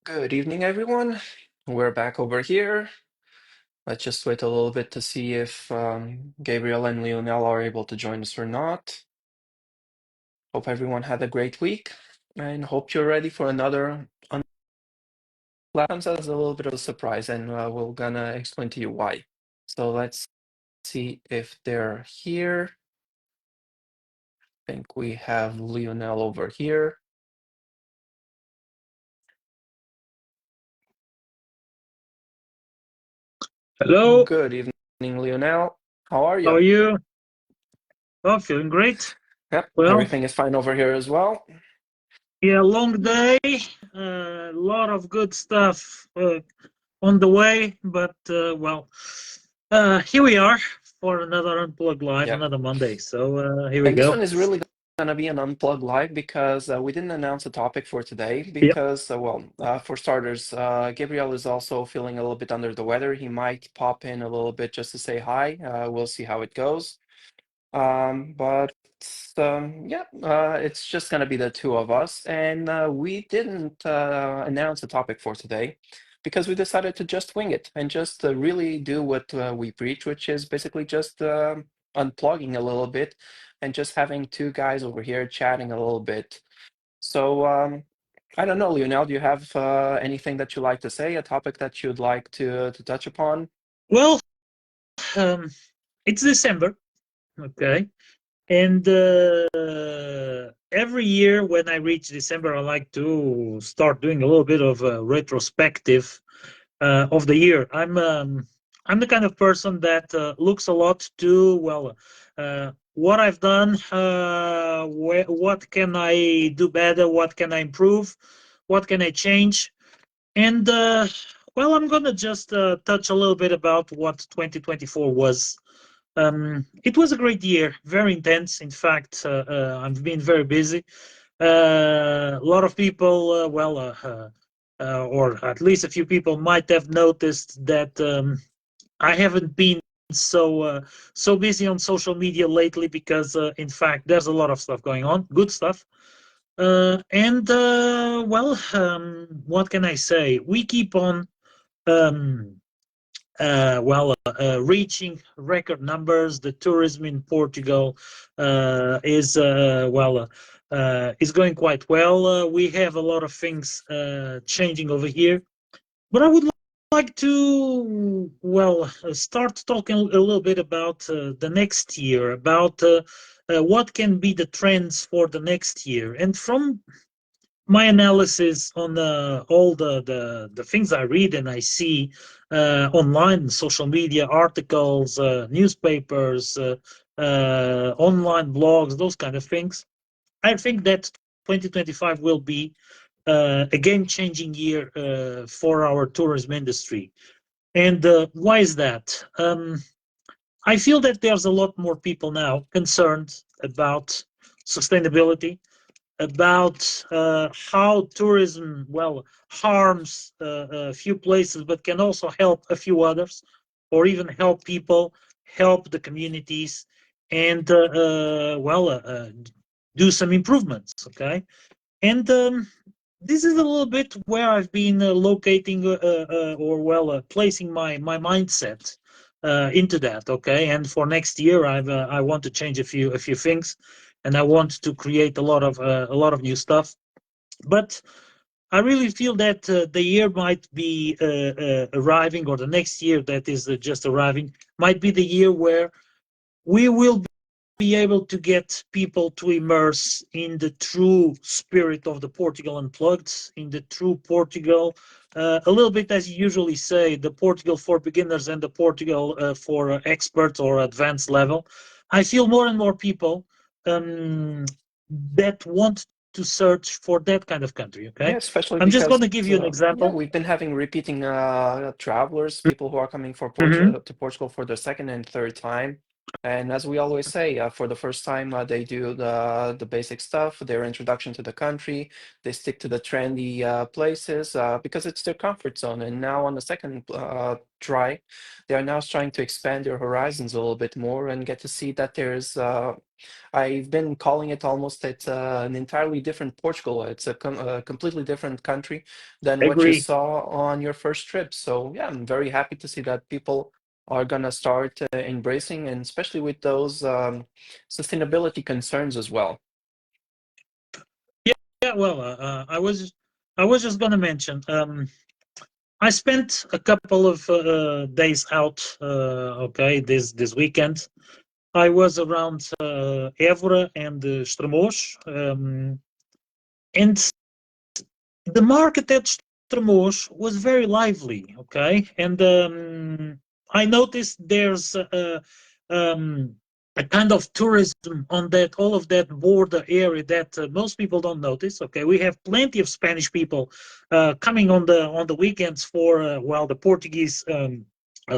Good evening, everyone. We're back over here. Let's just wait a little bit to see if Gabriel and Lionel are able to join us or not. Hope everyone had a great week and hope you're ready for another comes as a little bit of a surprise, and we're gonna explain to you why. So let's see if they're here. I think we have Lionel over here. Hello, Good evening, Lionel. How are how you? are you? Oh, feeling great. Yep, Well, everything is fine over here as well. yeah, long day, a lot of good stuff on the way, but here we are for another Unplugged Live, Yeah. another Monday. So here we And this go. one is really going to be an unplugged live because we didn't announce a topic for today Yep. because, for starters, Gabriel is also feeling a little bit under the weather. He might pop in a little bit just to say hi. We'll see how it goes. But yeah, it's just going to be the two of us. And we didn't announce a topic for today because we decided to just wing it and just really do what we preach, which is basically just unplugging a little bit and just having two guys over here chatting a little bit. So I don't know, Lionel, do you have anything that you'd like to say, a topic that you'd like to touch upon? Well, um, it's December, okay, and every year when I reach December, I like to start doing a little bit of a retrospective of the year. I'm the kind of person that looks a lot to what I've done, what can I do better, what can I improve, what can I change, and I'm gonna just touch a little bit about what 2024 was. It was a great year, very intense. In fact, I've been very busy. A lot of people, or at least a few people, might have noticed that I haven't been so busy on social media lately because, in fact, there's a lot of stuff going on, good stuff. What can I say? We keep on um, reaching record numbers. The tourism in Portugal is going quite well. We have a lot of things changing over here, but I would like to start talking a little bit about the next year, about what can be the trends for the next year, and from my analysis on all the things I read and I see online, social media, articles, newspapers, online blogs, those kind of things. I think that 2025 will be a game-changing year for our tourism industry. And why is that? I feel that there's a lot more people now concerned about sustainability, about how tourism harms a few places but can also help a few others, or even help people, help the communities, and do some improvements, okay. And this is a little bit where I've been locating placing my mindset into that. Okay, and for next year, I want to change a few things, and I want to create a lot of new stuff. But I really feel that the year might be arriving, or the next year that is just arriving, might be the year where we will be able to get people to immerse in the true spirit of the Portugal Unplugged, in the true Portugal, a little bit as you usually say, the Portugal for beginners and the Portugal for experts or advanced level. I feel more and more people um, that want to search for that kind of country. Yeah, Okay, especially I'm just going because to give you an yeah, example. we've been having repeating travelers, people who are coming for Mhm. Portugal to Portugal for the second and third time. And as we always say, for the first time, they do the basic stuff, their introduction to the country. They stick to the trendy places because it's their comfort zone. And now on the second try, they are now trying to expand their horizons a little bit more and get to see that there's I've been calling it almost it's an entirely different Portugal. It's a completely different country than I what you agree. saw on your first trip. So yeah, I'm very happy to see that people are gonna start embracing, and especially with those sustainability concerns as well. Yeah, well, I was just gonna mention. I spent a couple of days out. Okay, this weekend. I was around Évora and Estremoz, and the market at Estremoz was very lively. Okay, and I noticed there's um, a kind of tourism on that all of that border area that most people don't notice. Okay, we have plenty of Spanish people coming on the weekends for well the Portuguese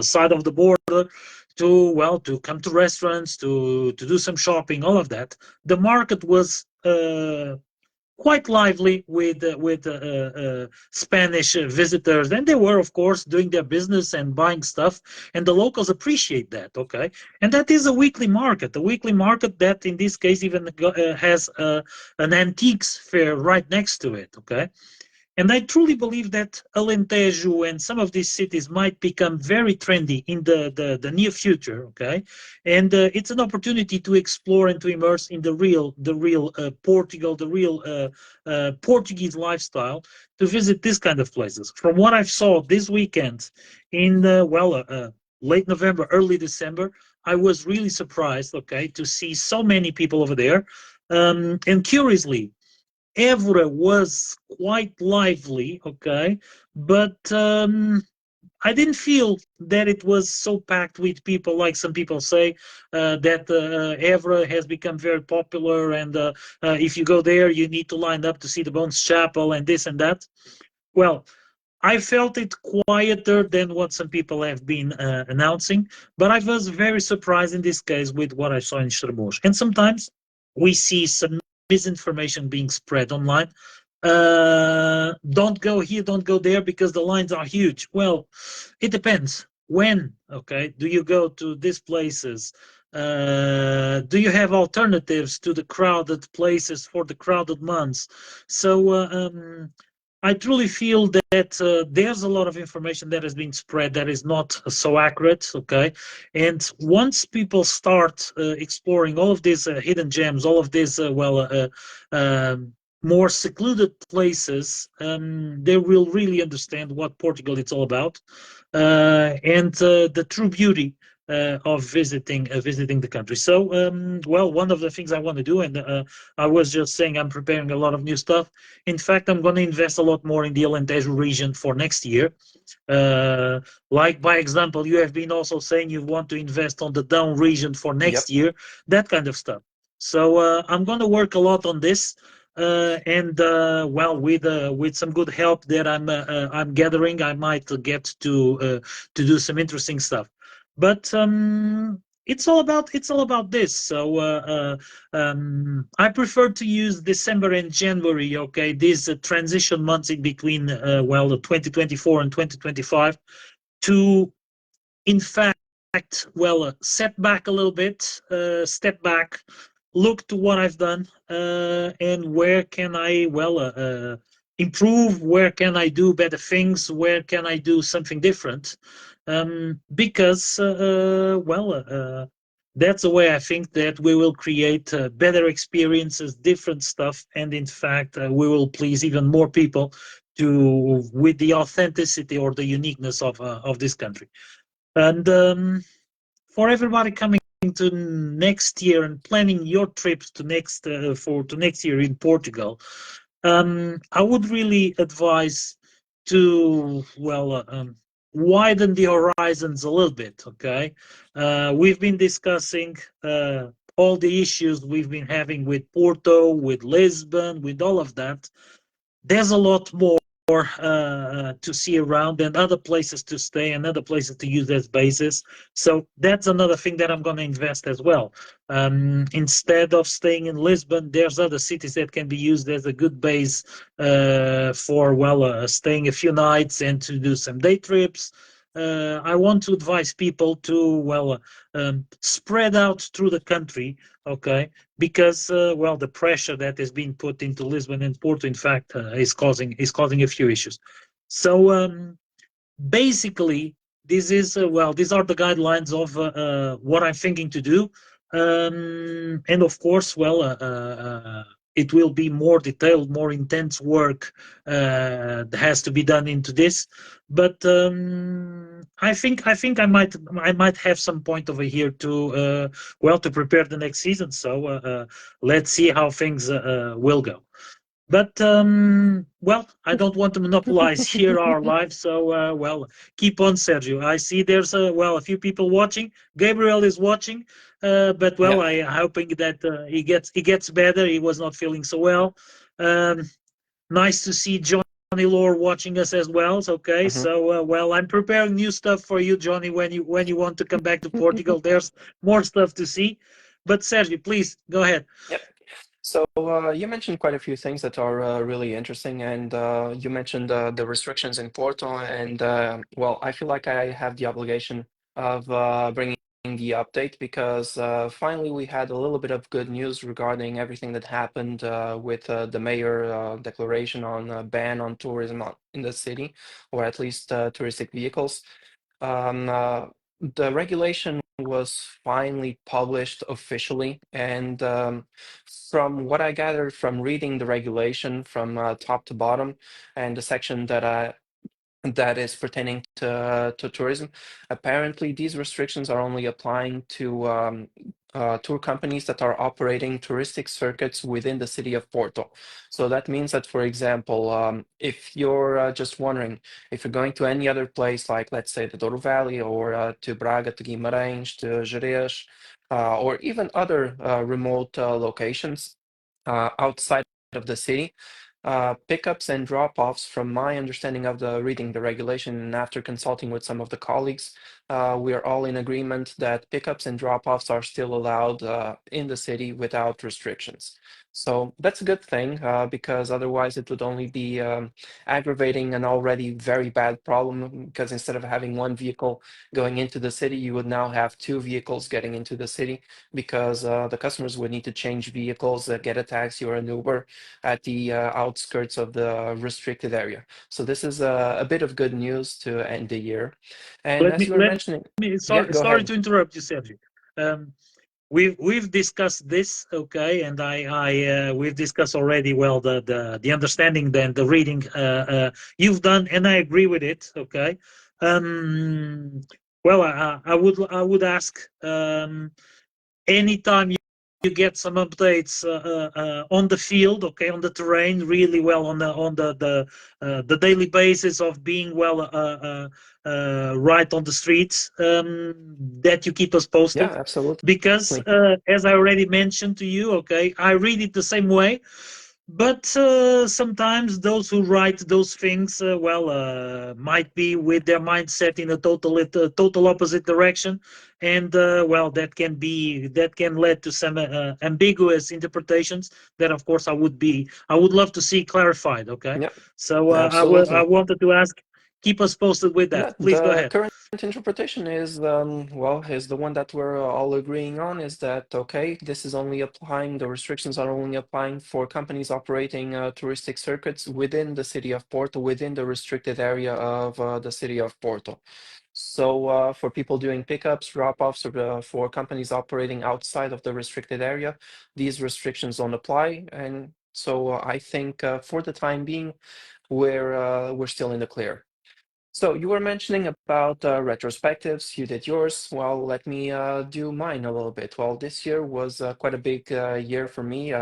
side of the border to to come to restaurants to do some shopping, all of that. The market was quite lively with Spanish visitors, and they were, of course, doing their business and buying stuff, and the locals appreciate that. Okay, and that is a weekly market that, in this case, even has an antiques fair right next to it. Okay, and I truly believe that Alentejo and some of these cities might become very trendy in the near future. Okay, and it's an opportunity to explore and to immerse in the real Portugal, the real Portuguese lifestyle, to visit this kind of places. From what I've saw this weekend in late November, early December, I was really surprised. Okay, to see so many people over there, and curiously, Évora was quite lively, okay, but I didn't feel that it was so packed with people like some people say that Évora has become very popular, and if you go there, you need to line up to see the Bones Chapel and this and that. Well, I felt it quieter than what some people have been announcing, but I was very surprised in this case with what I saw in Cherbourg. And sometimes we see some misinformation being spread online. Don't go here, don't go there because the lines are huge. Well, it depends. When, okay, do you go to these places? Do you have alternatives to the crowded places for the crowded months? So, I truly feel that there's a lot of information that has been spread that is not so accurate. Okay, and once people start exploring all of these hidden gems, all of these more secluded places, they will really understand what Portugal is all about, and the true beauty of visiting the country. So, one of the things I want to do, and I was just saying, I'm preparing a lot of new stuff. In fact, I'm going to invest a lot more in the Alentejo region for next year. Uh, like, by example, you have been also saying you want to invest on the down region for next Yep. year, that kind of stuff. So I'm going to work a lot on this. And with some good help that I'm gathering, I might get to do some interesting stuff. But it's all about this. So I prefer to use December and January. Okay, these transition months in between, the 2024 and 2025, to in fact, set back a little bit, step back, look to what I've done, and where can I, improve, where can I do better things, where can I do something different. Because, that's the way I think that we will create better experiences, different stuff, and in fact, we will please even more people to with the authenticity or the uniqueness of this country. And for everybody coming to next year and planning your trips to next year in Portugal, I would really advise to widen the horizons a little bit. Okay, we've been discussing all the issues we've been having with Porto, with Lisbon, with all of that. There's a lot more to see around and other places to stay and other places to use as bases. So that's another thing that I'm going to invest as well. Instead of staying in Lisbon, there's other cities that can be used as a good base for staying a few nights and to do some day trips. I want to advise people to spread out through the country, okay? Because the pressure that is being put into Lisbon and Porto, in fact, is causing a few issues. So basically, these are the guidelines of what I'm thinking to do, and of course, it will be more detailed, more intense work that has to be done into this. But I might have some point over here to prepare the next season. So let's see how things will go. But I don't want to monopolize here our lives. So keep on, Sergio. I see there's a few people watching. Gabriel is watching, but Yeah. I hoping that he gets better. He was not feeling so well. Um, nice to see Johnny Lore watching us as well. Okay, Hmm. so I'm preparing new stuff for you, Johnny. When you want to come back to Portugal, there's more stuff to see. But Sergio, please go ahead. Yep. So you mentioned quite a few things that are really interesting, and you mentioned the restrictions in Porto, and well, I feel like I have the obligation of bringing the update because finally we had a little bit of good news regarding everything that happened with the mayor declaration on a ban on tourism in the city, or at least touristic vehicles. Um, uh, the regulation was finally published officially, and from what I gathered from reading the regulation from top to bottom, and the section that is pertaining to tourism. Apparently, these restrictions are only applying to tour companies that are operating touristic circuits within the city of Porto. So that means that, for example, if you're just wondering if you're going to any other place, like let's say the Douro Valley or to Braga, to Guimarães, to Jerez, or even other remote locations outside of the city, pickups and drop-offs, from my understanding of the reading the regulation and after consulting with some of the colleagues, we are all in agreement that pickups and drop-offs are still allowed in the city without restrictions. So that's a good thing because otherwise it would only be aggravating an already very bad problem, because instead of having one vehicle going into the city, you would now have two vehicles getting into the city because the customers would need to change vehicles, get a taxi or an Uber at the outskirts of the restricted area. So this is a bit of good news to end the year. And Let as me you were let mentioning, me yeah, sorry go sorry ahead. to interrupt you, Sergio. Um, we've discussed this, okay, and I we've discussed already the understanding, then the reading you've done, and I agree with it, okay. Um, I would ask, anytime you get some updates on the field, okay, on the terrain, really well on the daily basis of being right on the streets, that you keep us Yeah, posted, absolutely. because as I already mentioned to you, okay, I read it the same way. But sometimes those who write those things, might be with their mindset in a total opposite direction, and that can lead to some ambiguous interpretations that, of course, I would love to see clarified. Okay, Yeah, so I absolutely. wanted to ask, keep us posted with Yeah, that. Please go the ahead. current interpretation is, is the one that we're all agreeing on, is that, okay, this is only applying, the restrictions are only applying for companies operating touristic circuits within the city of Porto, within the restricted area of the city of Porto. So for people doing pickups, drop-offs, or for companies operating outside of the restricted area, these restrictions don't apply. And so I think for the time being, we're still in the clear. So you were mentioning about retrospectives. You did yours. Well, let me do mine a little bit. Well, this year was quite a big year for me,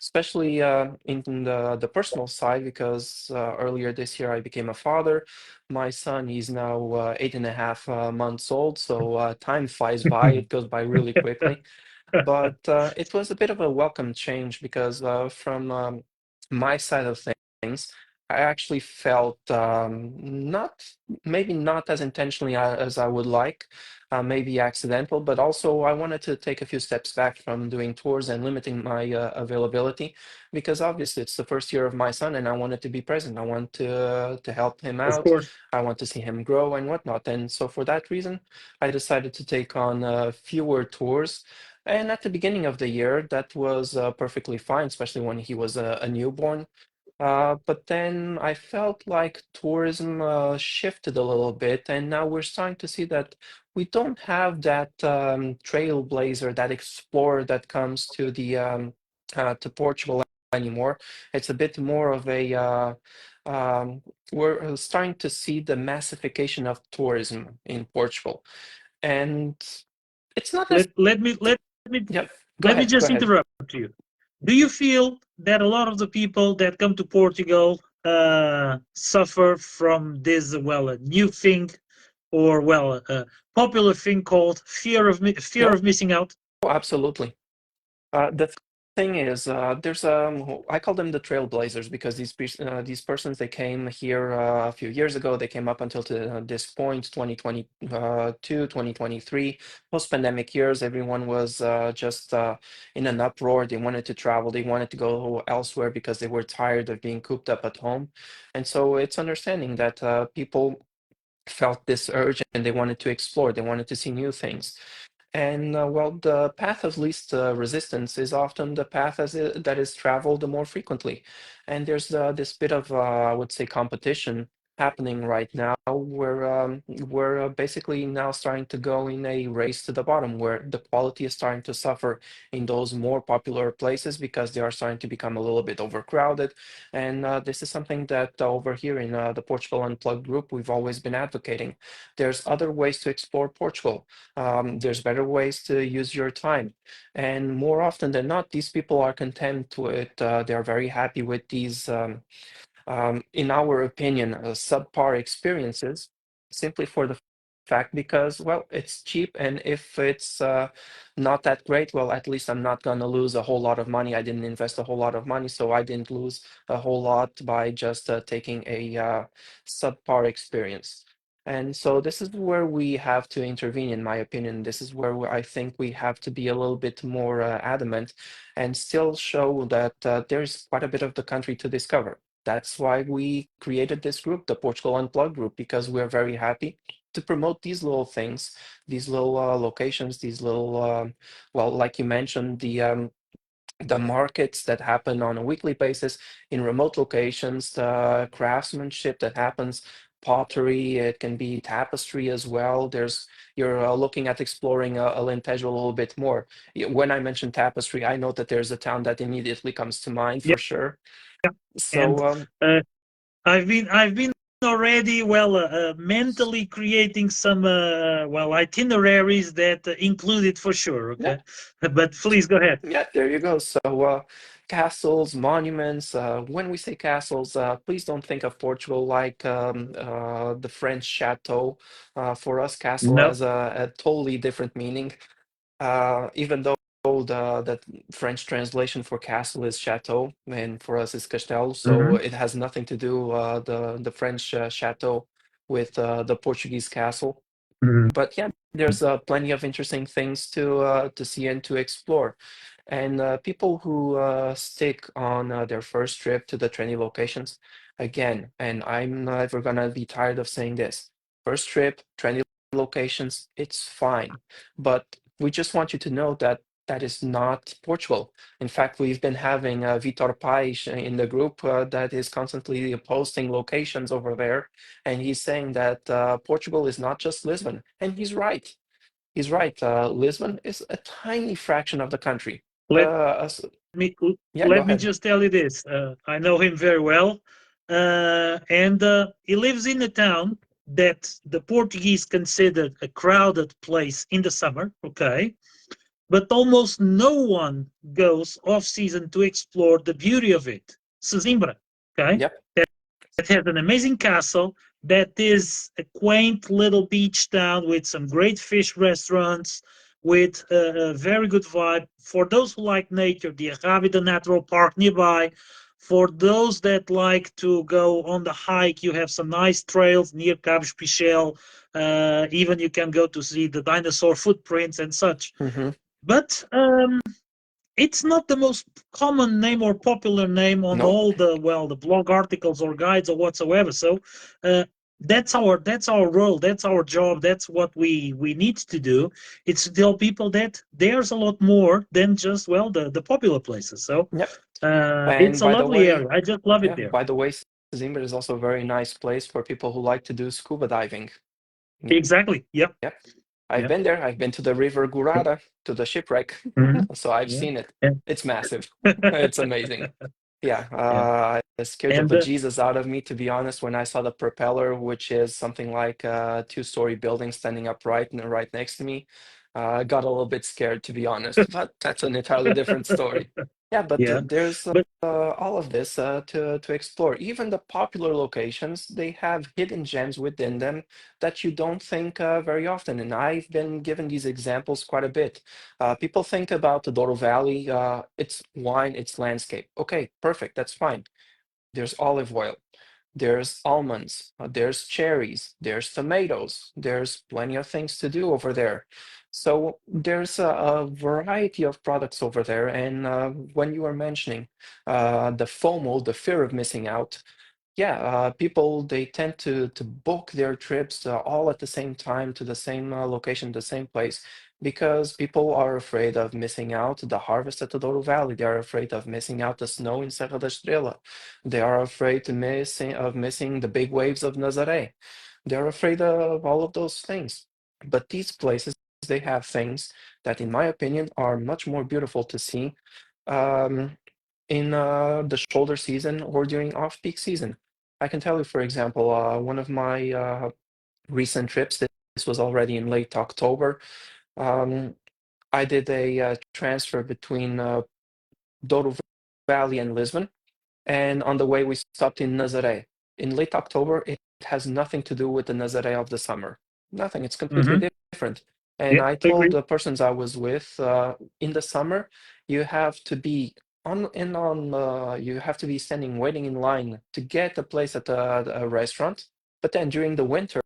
especially in the personal side, because earlier this year I became a father. My son, he's now 8.5 months old, so time flies by. It goes by really quickly. But it was a bit of a welcome change because from my side of things, I actually felt not maybe not as intentionally as I would like, maybe accidental, but also I wanted to take a few steps back from doing tours and limiting my availability because obviously it's the first year of my son and I wanted to be present. I want to help him Of out. course. I want to see him grow and whatnot. And so for that reason, I decided to take on fewer tours. And at the beginning of the year, that was perfectly fine, especially when he was a newborn. But then I felt like tourism shifted a little bit, and now we're starting to see that we don't have that trailblazer, that explorer that comes to Portugal anymore. It's a bit more of a um, we're starting to see the massification of tourism in Portugal, and it's not Let as let me let me yep. let me Go just ahead. interrupt you. Do you feel that a lot of the people that come to Portugal suffer from this, well, a new thing, or well, a popular thing called fear No, of missing out? absolutely. The thing is, there's I call them the trailblazers because these persons they came here a few years ago. They came up until to this point, 2022, 2023, post-pandemic years. Everyone was just in an uproar. They wanted to travel. They wanted to go elsewhere because they were tired of being cooped up at home. And so it's understanding that people felt this urge and they wanted to explore. They wanted to see new things. And well, the path of least resistance is often the path that is traveled more frequently. And there's this bit of, I would say, competition happening right now where we're basically now starting to go in a race to the bottom where the quality is starting to suffer in those more popular places because they are starting to become a little bit overcrowded. And this is something that over here in the Portugal Unplugged group, we've always been advocating. There's other ways to explore Portugal. There's better ways to use your time. And more often than not, these people are content with, they're very happy with these in our opinion, subpar experiences simply for the fact because, well, it's cheap. And if it's not that great, well, at least I'm not going to lose a whole lot of money. I didn't invest a whole lot of money, so I didn't lose a whole lot by just taking a subpar experience. And so this is where we have to intervene, in my opinion. This is where I think we have to be a little bit more adamant and still show that there's quite a bit of the country to discover. That's why we created this group, the Portugal Unplugged group, because we're very happy to promote these little things, these little locations, these little, well, like you mentioned, the markets that happen on a weekly basis in remote locations, the craftsmanship that happens, pottery, it can be tapestry as well. You're looking at exploring Alentejo a little bit more. When I mention tapestry, I know that there's a town that immediately comes to mind Yeah, for sure. and So uh, I've been already, well, mentally creating some well, itineraries that include it for sure. yeah, Okay, but please go ahead. yeah, there you go. So, castles, monuments. When we say castles, please don't think of Portugal like the French chateau. For us, castle No. has a totally different meaning. Even though the French translation for castle is chateau, and for us is castelo, so Hmm. it has nothing to do the French chateau with the Portuguese castle. Hmm. But yeah, there's plenty of interesting things to see and to explore. And people who stick on their first trip to the trendy locations, again, and I'm never gonna be tired of saying this, first trip, trendy locations, it's fine. But we just want you to know that that is not Portugal. In fact, we've been having Vitor Pais in the group that is constantly posting locations over there, and he's saying that Portugal is not just Lisbon, and he's right. He's right. Lisbon is a tiny fraction of the country. Let me Yeah, go let me ahead. just tell you this. I know him very well, and he lives in a town that the Portuguese considered a crowded place in the summer. Okay, but almost no one goes off season to explore the beauty of it. Sesimbra. Okay, Yep. that has an amazing castle, that is a quaint little beach town with some great fish restaurants, with a very good vibe. For those who like nature, the Arrábida Natural Park nearby. For those that like to go on the hike, you have some nice trails near Cabo Espichel. Even you can go to see the dinosaur footprints and such. Hmm. But it's not the most common name or popular name on Nope. all the blog articles or guides or whatsoever. So uh, that's our role, that's our job, that's what we need to do. It's to tell people that there's a lot more than just the popular places. So Yep. it's And a by the lovely way, area. I just love it yeah, there. by the way, Zimmer is also a very nice place for people who like to do scuba diving. Exactly. Yep. Yep. I've Yep. been there. I've been to the river Gurara, to the shipwreck. Mhm. So I've Yeah. seen it. And, It's massive. It's amazing. Yeah, yeah. it scared the And bejesus out of me, to be honest, when I saw the propeller, which is something like a two-story building standing upright and right next to me. I got a little bit scared, to be honest, but that's an entirely different story. Yeah, but yeah. there's But all of this to explore. Even the popular locations, they have hidden gems within them that you don't think very often. And I've been given these examples quite a bit. People think about the Douro Valley, it's wine, it's landscape. Okay, perfect, that's fine. There's olive oil, there's almonds, there's cherries, there's tomatoes, there's plenty of things to do over there. So there's a variety of products over there. And when you were mentioning the FOMO, the fear of missing out, yeah, people they tend to book their trips all at the same time to the same location, the same place, because people are afraid of missing out the harvest at the Douro Valley. They are afraid of missing out the snow in Serra da Estrela. They are afraid of missing the big waves of Nazaré. They're afraid of all of those things. But these places, they have things that, in my opinion, are much more beautiful to see. Um, in the shoulder season or during off-peak season. I can tell you, for example, one of my recent trips, this was already in late October. Um, I did a transfer between Douro Valley and Lisbon. And on the way, we stopped in Nazaré. In late October, it has nothing to do with the Nazaré of the summer. Nothing. It's completely mhm. different. And Yeah, I told agree. the persons I was with, in the summer, you have to be you have to be standing, waiting in line to get a place at a restaurant. But then during the winter,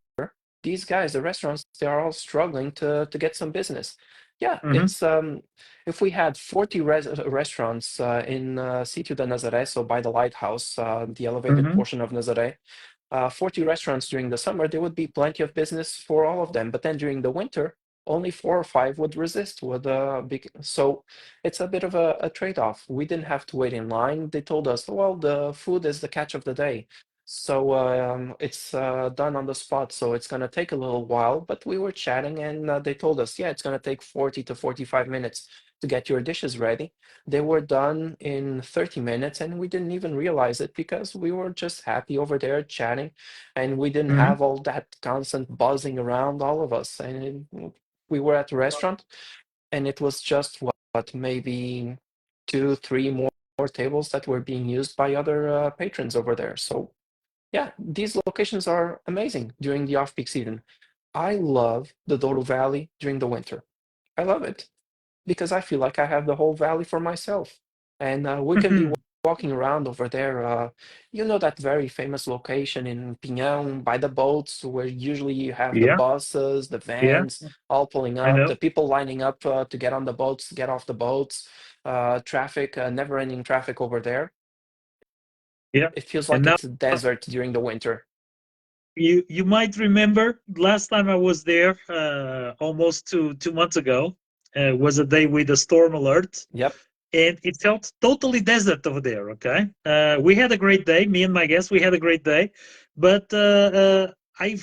these guys, the restaurants, they are all struggling to get some business. Yeah, Mhm, it's if we had 40 restaurants in Sítio da Nazaré, so by the lighthouse, the elevated mhm, portion of Nazaré, 40 restaurants during the summer, there would be plenty of business for all of them. But then during the winter, only 4 or 5 would resist. So it's a bit of a trade-off. We didn't have to wait in line. They told us, well, the food is the catch of the day. So it's done on the spot. So it's going to take a little while. But we were chatting and they told us, yeah, it's going to take 40 to 45 minutes to get your dishes ready. They were done in 30 minutes and we didn't even realize it because we were just happy over there chatting and we didn't mhm. have all that constant buzzing around all of us. And we were at the restaurant and it was just maybe two, three more tables that were being used by other patrons over there. So yeah, these locations are amazing during the off-peak season. I love the Douro Valley during the winter. I love it because I feel like I have the whole valley for myself. And we can be walking around over there. You know that very famous location in Pinhão by the boats where usually you have the Yeah, buses, the yeah, vans all pulling I up, know. the people lining up to get on the boats, get off the boats, traffic, never-ending traffic over there. Yeah. It feels And like now it's a desert during the winter. you might remember last time I was there, almost 2 months ago, was a day with a storm alert, Yep. and it felt totally desert over there. Okay, we had a great day. Me and my guests, we had a great day, but I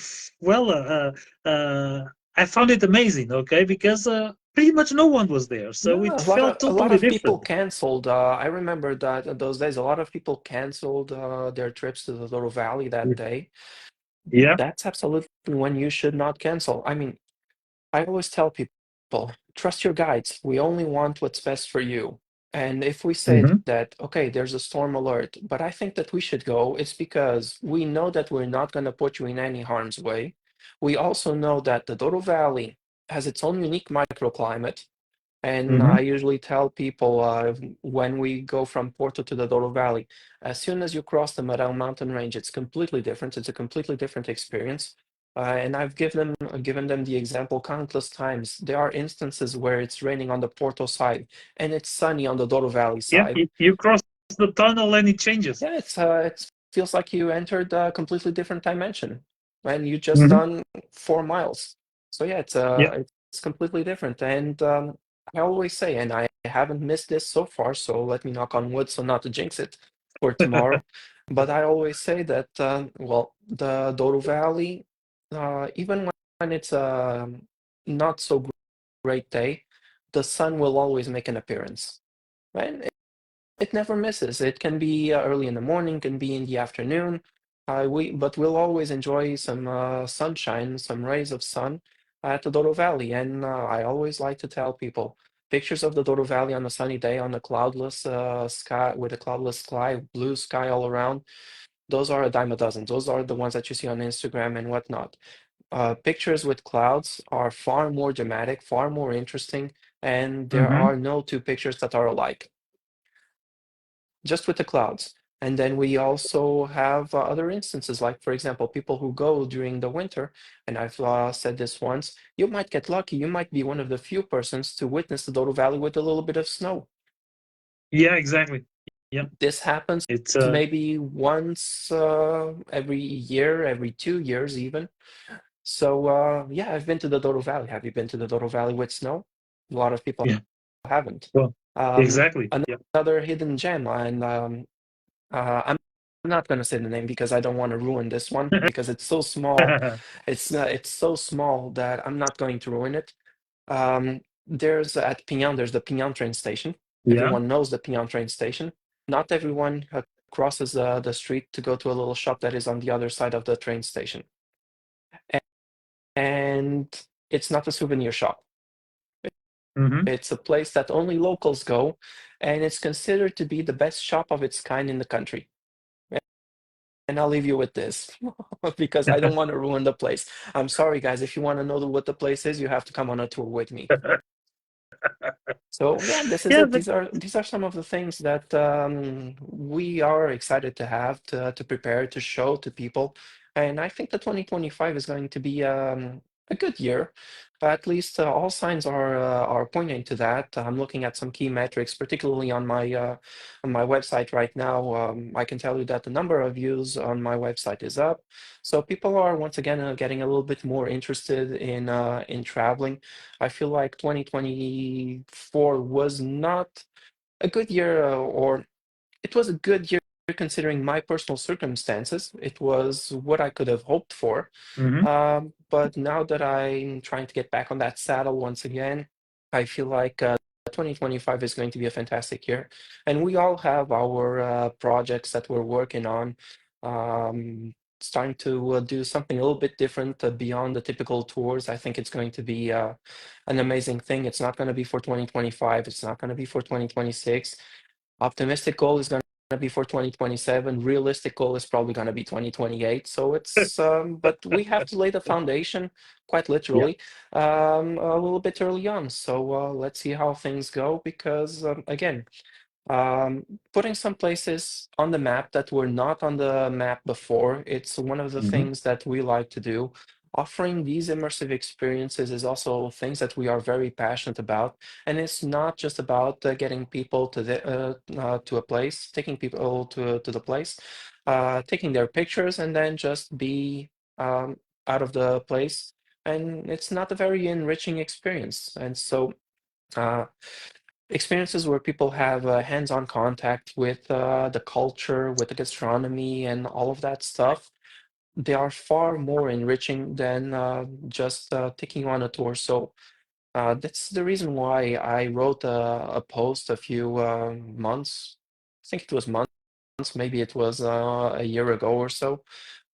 found it amazing. Okay, because pretty much no one was there, so No, it felt a lot totally of people different. canceled. I remember that those days, a lot of people canceled their trips to the Little Valley that day. Yeah. That's absolutely when you should not cancel. I mean, I always tell people, trust your guides. We only want what's best for you. And if we say Hmm. that, okay, there's a storm alert, but I think that we should go, it's because we know that we're not going to put you in any harm's way. We also know that the Douro Valley has its own unique microclimate. And Mm-hmm. I usually tell people when we go from Porto to the Douro Valley, as soon as you cross the Marão mountain range, it's completely different. It's a completely different experience. And I've given them the example countless times. There are instances where it's raining on the Porto side and it's sunny on the Douro Valley Yeah, side. you cross the tunnel and it changes. Yeah, it feels like you entered a completely different dimension and you just Mm-hmm. done 4 miles. So yeah, Yeah. it's completely different. And I always say, and I haven't missed this so far, so let me knock on wood so not to jinx it for tomorrow. But I always say that well, the Douro Valley, even when it's a not so great day, the sun will always make an appearance. Right? It never misses. It can be early in the morning, can be in the afternoon. But we'll always enjoy some sunshine, some rays of sun at the Douro Valley. And I always like to tell people pictures of the Douro Valley on a sunny day on a cloudless sky with a cloudless sky, blue sky all around. Those are a dime a dozen. Those are the ones that you see on Instagram and whatnot. Pictures with clouds are far more dramatic, far more interesting, and there Mm-hmm. are no two pictures that are alike just with the clouds. And then we also have other instances, like, for example, people who go during the winter, and I've said this once, you might get lucky. You might be one of the few persons to witness the Douro Valley with a little bit of snow. Yeah, exactly. Yeah. This happens It's maybe once every year, every 2 years even. So yeah, I've been to the Douro Valley. Have you been to the Douro Valley with snow? A lot of people yeah. haven't. Well, exactly. Yeah. Another hidden gem, and I'm not going to say the name because I don't want to ruin this one because it's so small. It's so small that I'm not going to ruin it. There's at Pinhão, there's the Pinhão train station. Yeah. Everyone knows the Pinhão train station. Not everyone crosses the street to go to a little shop that is on the other side of the train station. And it's not a souvenir shop. Mm-hmm. It's a place that only locals go, and it's considered to be the best shop of its kind in the country. And I'll leave you with this because I don't want to ruin the place. I'm sorry, guys. If you want to know what the place is, you have to come on a tour with me. So yeah, this is Yeah, it. but These are some of the things that we are excited to have to prepare to show to people, and I think that 2025 is going to be a good year. At least all signs are pointing to that. I'm looking at some key metrics, particularly on my website right now. I can tell you that the number of views on my website is up, so people are once again getting a little bit more interested in traveling. I feel like 2024 was not a good year, or it was a good year considering my personal circumstances. It was what I could have hoped for. mhm. But now that I'm trying to get back on that saddle once again, I feel like 2025 is going to be a fantastic year. And we all have our projects that we're working on. Starting to do something a little bit different beyond the typical tours. I think it's going to be an amazing thing. It's not going to be for 2025. It's not going to be for 2026. Optimistic goal is going to be for 2027. Realistic goal is probably going to be 2028. So it's, but we have to lay the foundation, quite Yeah. literally, a little bit early on. So let's see how things go because, again, um, putting some places on the map that were not on the map before, it's one of the Mhm. things that we like to do. Offering these immersive experiences is also things that we are very passionate about, and it's not just about getting people to a place, taking people to the place, taking their pictures, and then just be out of the place. And it's not a very enriching experience. And so. Uh, Experiences where people have hands-on contact with the culture, with the gastronomy, and all of that stuff, they are far more enriching than just taking on a tour. So that's the reason why I wrote a post a few months, I think it was months, maybe it was a year ago or so,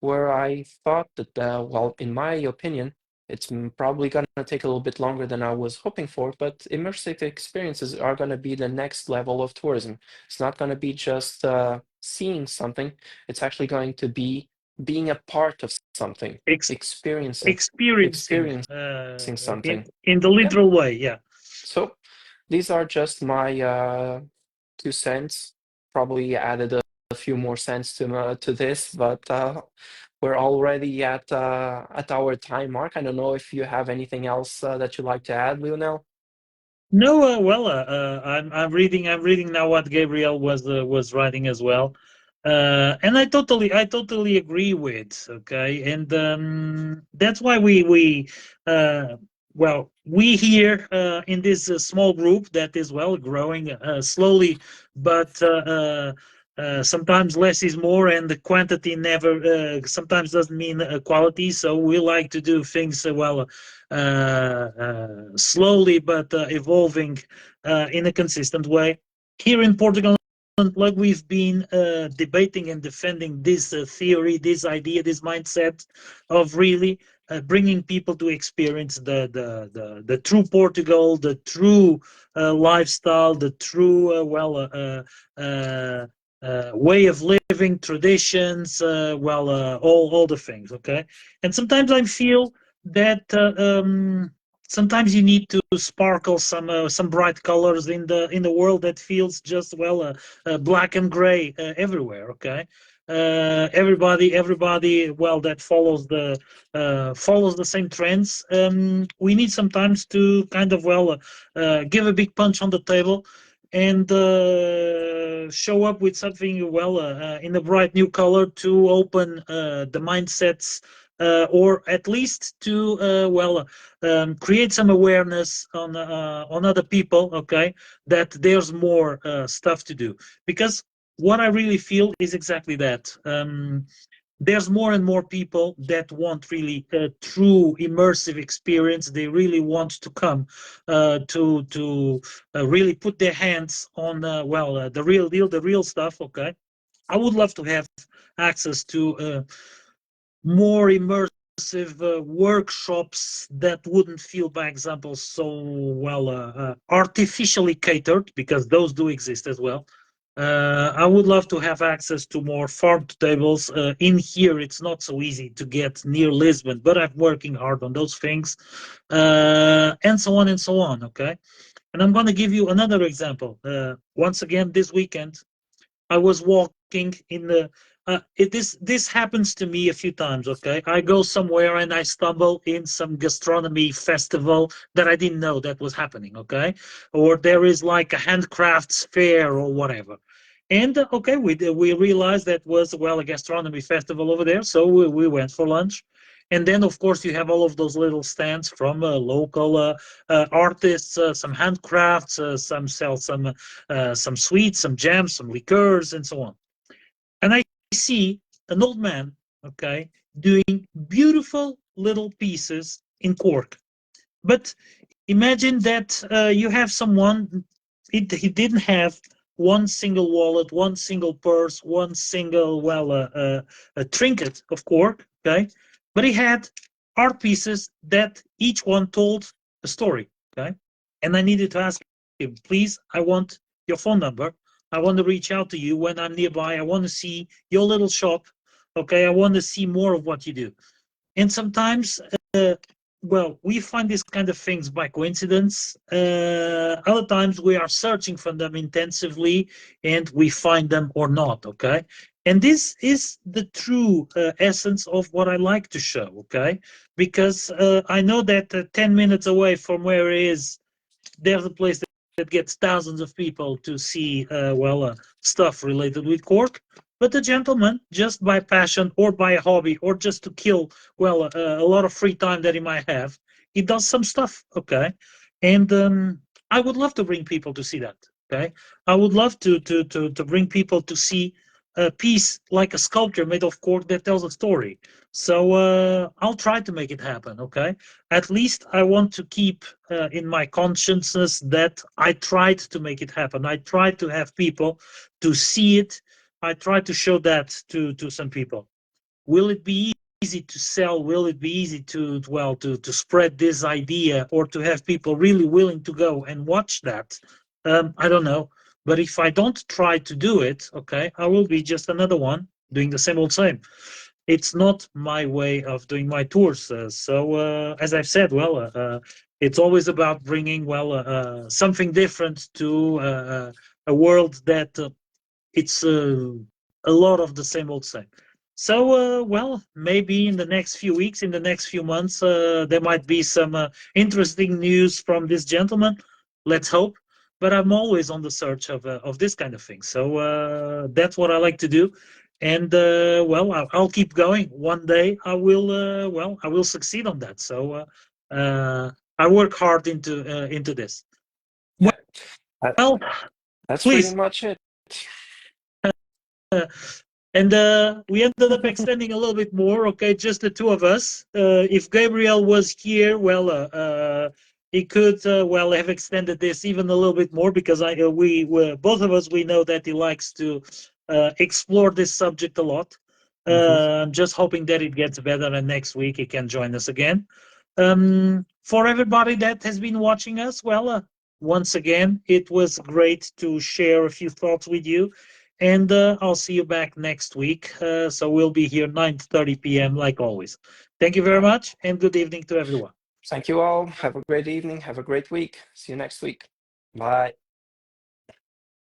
where I thought that, well, in my opinion, it's probably going to take a little bit longer than I was hoping for, but immersive experiences are going to be the next level of tourism. It's not going to be just seeing something, it's actually going to be being a part of something, Ex- experiencing experiencing experiencing in something. in the Yeah. literal way. Yeah. So These are just my 2 cents. Probably added a few more cents to this, but we're already at our time mark. I don't know if you have anything else that you'd like to add, Lionel. No, I'm reading now what Gabriel was writing as well, and I totally agree with. Okay, and that's why uh, we here in this small group that is growing slowly, but sometimes less is more, and the quantity never sometimes doesn't mean quality. So we like to do things slowly but evolving in a consistent way. Here in Portugal, like we've been debating and defending this theory, this idea, this mindset of really bringing people to experience the true Portugal, the true lifestyle, the true way of living, traditions, all the things. Okay, and sometimes I feel that sometimes you need to sparkle some bright colors in the world that feels just black and gray everywhere. Okay, everybody that follows the same trends. We need sometimes to kind of give a big punch on the table and show up with something in a bright new color to open the mindsets or at least to create some awareness on other people. Okay, that there's more stuff to do, because what I really feel is exactly that. There's more and more people that want really a true immersive experience. They really want to come to really put their hands on the real deal, the real stuff. Okay, I would love to have access to more immersive workshops that wouldn't feel, by example, so artificially catered, because those do exist as well. I would love to have access to more farm to tables. In here, it's not so easy to get near Lisbon, but I'm working hard on those things, and so on and so on. Okay, and I'm going to give you another example. Once again, this weekend, I was walking in the. This happens to me a few times. Okay, I go somewhere and I stumble in some gastronomy festival that I didn't know that was happening. Okay, or there is like a handcrafts fair or whatever, and okay, we realized that was a gastronomy festival over there, so we went for lunch. And then, of course, you have all of those little stands from local artists, some handcrafts, some sell some sweets, some jams, some liqueurs, and so on. And I see an old man, okay, doing beautiful little pieces in cork. But imagine that you have someone, he didn't have one single wallet, one single purse, one single, a trinket of cork, okay? But he had art pieces that each one told a story, okay? And I needed to ask him, please, I want your phone number. I want to reach out to you when I'm nearby. I want to see your little shop, okay? I want to see more of what you do. And sometimes we find these kind of things by coincidence. Other times we are searching for them intensively and we find them or not. Okay. And this is the true essence of what I like to show. Okay. Because I know that 10 minutes away from where it is, there's a place that gets thousands of people to see stuff related with cork. But the gentleman, just by passion or by a hobby or just to kill a lot of free time that he might have, he does some stuff. Okay, and I would love to bring people to see that. Okay, I would love to bring people to see a piece like a sculpture made of cork that tells a story. So I'll try to make it happen. Okay, at least I want to keep in my consciousness that I tried to make it happen. I tried to have people to see it. I tried to show that to some people. Will it be easy to sell? Will it be easy to spread this idea or to have people really willing to go and watch that? I don't know. But if I don't try to do it, okay, I will be just another one doing the same old same. It's not my way of doing my tours. So as I've said, it's always about bringing something different to a world that it's a lot of the same old same. So, maybe in the next few weeks, in the next few months, there might be some interesting news from this gentleman. Let's hope. But I'm always on the search of this kind of thing. So that's what I like to do. And I'll keep going. One day I will succeed on that. So I work hard into this. Yeah, that, Well, that's pretty please. much it. And we ended up extending a little bit more. Okay, just the two of us. If Gabriel was here, he could have extended this even a little bit more because we both of us we know that he likes to explore this subject a lot. Hmm. I'm just hoping that it gets better, and next week he can join us again. For everybody that has been watching us, once again, it was great to share a few thoughts with you. And I'll see you back next week. So we'll be here 9:30 p.m. like always. Thank you very Yeah. much and good evening to everyone. Thank you all. Have a great evening. Have a great week. See you next week. Bye.